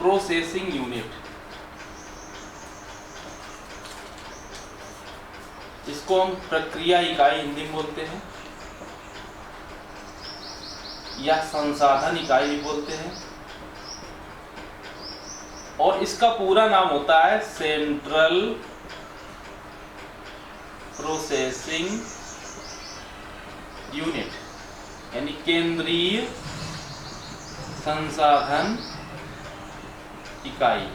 Processing unit, इसको हम प्रक्रिया इकाई हिंदी में बोलते हैं या संसाधन इकाई भी बोलते हैं, और इसका पूरा नाम होता है सेंट्रल प्रोसेसिंग यूनिट, यानी केंद्रीय संसाधन इकाई।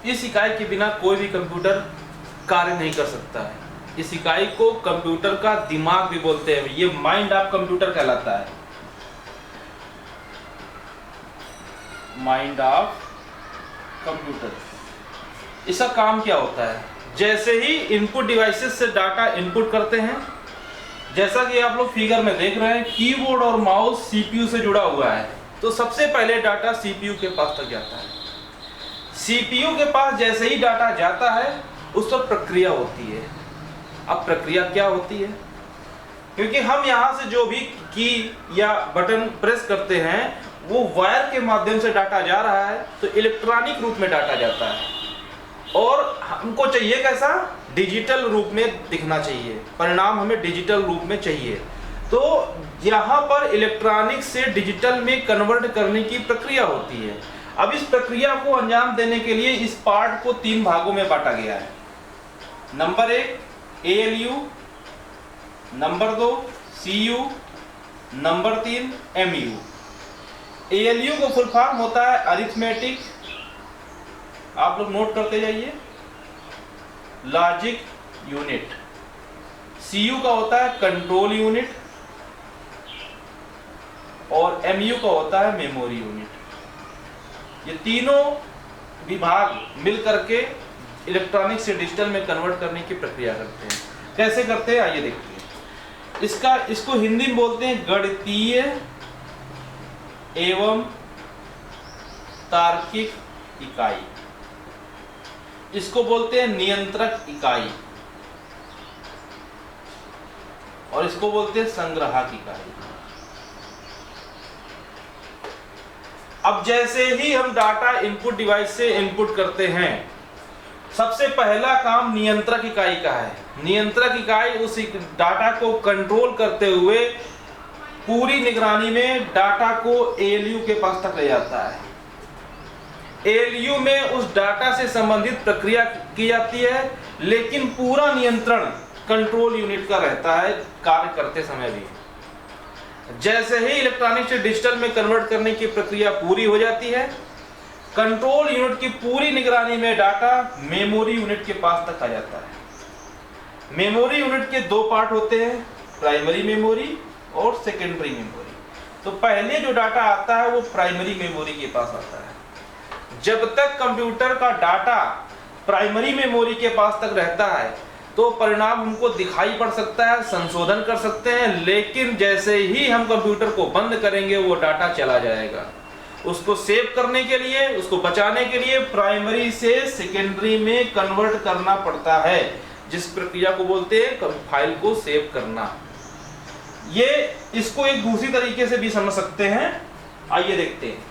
इस इकाई के बिना कोई भी कंप्यूटर कार्य नहीं कर सकता है। इस इकाई को कंप्यूटर का दिमाग भी बोलते हैं, ये माइंड ऑफ कंप्यूटर कहलाता है, माइंड ऑफ कंप्यूटर। इसका काम क्या होता है? जैसे ही इनपुट डिवाइसेस से डाटा इनपुट करते हैं, जैसा कि आप लोग फिगर में देख रहे हैं, कीबोर्ड और माउस सीपीयू से जुड़ा हुआ है, तो सबसे पहले डाटा सीपीयू के पास तक जाता है। सीपीयू के पास जैसे ही डाटा जाता है, उस पर प्रक्रिया होती है। अब प्रक्रिया क्या होती है? क्योंकि हम यहाँ से जो भी की या बटन प्रेस करते हैं, वो वायर के माध्यम से डाटा जा रहा है, तो इलेक्ट्रॉनिक रूप में डाटा जाता है, और हमको चाहिए कैसा? डिजिटल रूप में दिखना चाहिए, परिणाम हमें डिजिटल रूप में चाहिए। तो यहाँ पर इलेक्ट्रॉनिक से डिजिटल में कन्वर्ट करने की प्रक्रिया होती है। अब इस प्रक्रिया को अंजाम देने के लिए इस पार्ट को 3 भागों में बांटा गया है। Number 1 ALU, number 2 CU, number 3 MU। ALU को फुल फॉर्म होता है अरिथमेटिक, आप लोग नोट करते जाइए, लॉजिक यूनिट। CU का होता है कंट्रोल यूनिट, और MU का होता है मेमोरी यूनिट। ये तीनों विभाग मिल करके इलेक्ट्रॉनिक से डिजिटल में कन्वर्ट करने की प्रक्रिया करते हैं। कैसे करते हैं आइए देखते हैं। इसको हिंदी में बोलते हैं गणितीय एवं तार्किक इकाई, इसको बोलते हैं नियंत्रक इकाई, और इसको बोलते हैं संग्राहक इकाई। अब जैसे ही हम डाटा इनपुट डिवाइस से इनपुट करते हैं, सबसे पहला काम नियंत्रक इकाई का है। नियंत्रक इकाई उस डाटा को कंट्रोल करते हुए पूरी निगरानी में डाटा को ALU के पास तक ले जाता है। ALU में उस डाटा से संबंधित प्रक्रिया की जाती है, लेकिन पूरा नियंत्रण कंट्रोल यूनिट का रहता है कार्य करते समय भी। जैसे ही इलेक्ट्रॉनिक से डिजिटल में कन्वर्ट करने की प्रक्रिया पूरी हो जाती है, कंट्रोल यूनिट की पूरी निगरानी में डाटा मेमोरी यूनिट के पास तक आ जाता है। मेमोरी यूनिट के 2 पार्ट होते हैं, प्राइमरी मेमोरी और सेकेंडरी मेमोरी। तो पहले जो डाटा आता है वो प्राइमरी मेमोरी के पास आता है। जब तक कंप्यूटर का डाटा प्राइमरी मेमोरी के पास तक रहता है, तो परिणाम हमको दिखाई पड़ सकता है, संशोधन कर सकते हैं, लेकिन जैसे ही हम कंप्यूटर को बंद करेंगे, वो डाटा चला जाएगा। उसको सेव करने के लिए, उसको बचाने के लिए प्राइमरी से सेकेंडरी में कन्वर्ट करना पड़ता है, जिस प्रक्रिया को बोलते हैं फाइल को सेव करना। ये इसको एक दूसरी तरीके से भी समझ सकते हैं, आइए देखते हैं।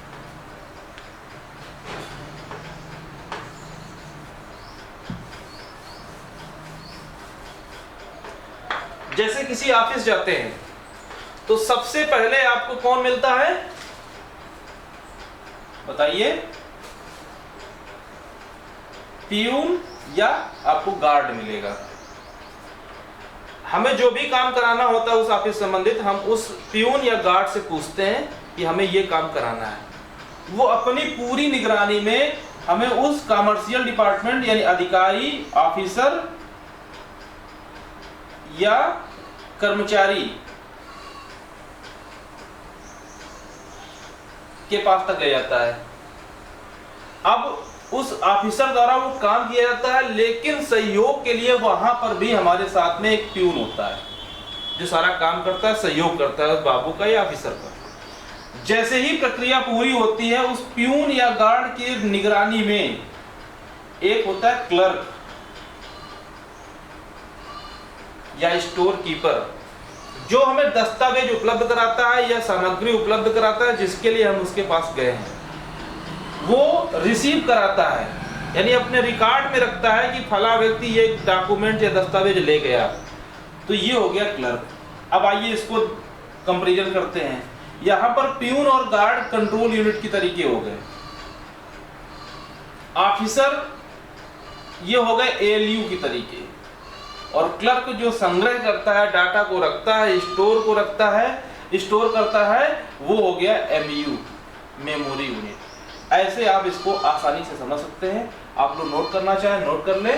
जैसे किसी ऑफिस जाते हैं, तो सबसे पहले आपको कौन मिलता है? बताइए, पियून या आपको गार्ड मिलेगा। हमें जो भी काम कराना होता है उस ऑफिस संबंधित, हम उस पियून या गार्ड से पूछते हैं कि हमें ये काम कराना है। वो अपनी पूरी निगरानी में हमें उस कमर्शियल डिपार्टमेंट यानी अधिकारी, ऑफिसर या कर्मचारी के पास तक ले जाता है। अब उस ऑफिसर द्वारा वो काम किया जाता है, लेकिन सहयोग के लिए वहां पर भी हमारे साथ में एक प्यून होता है जो सारा काम करता है, सहयोग करता है उस बाबू का या ऑफिसर का। जैसे ही प्रक्रिया पूरी होती है, उस प्यून या गार्ड की निगरानी में एक होता है क्लर्क या स्टोर कीपर, जो हमें दस्तावेज उपलब्ध कराता है या सामग्री उपलब्ध कराता है जिसके लिए हम उसके पास गए हैं, वो रिसीव कराता है, यानी अपने रिकॉर्ड में रखता है कि फला व्यक्ति ये डॉक्यूमेंट या दस्तावेज ले गया। तो ये हो गया क्लर्क। अब आइए इसको कंपैरिजन करते हैं। यहां पर प्यून और गार्ड कंट्रोल यूनिट की तरीके हो गए, ऑफिसर ये हो गए एएलयू की तरीके, और क्लर्क जो संग्रह करता है, डाटा को रखता है, स्टोर करता है, वो हो गया एमयू, मेमोरी यूनिट। ऐसे आप इसको आसानी से समझ सकते हैं। आप लोग नोट करना चाहें नोट कर लें।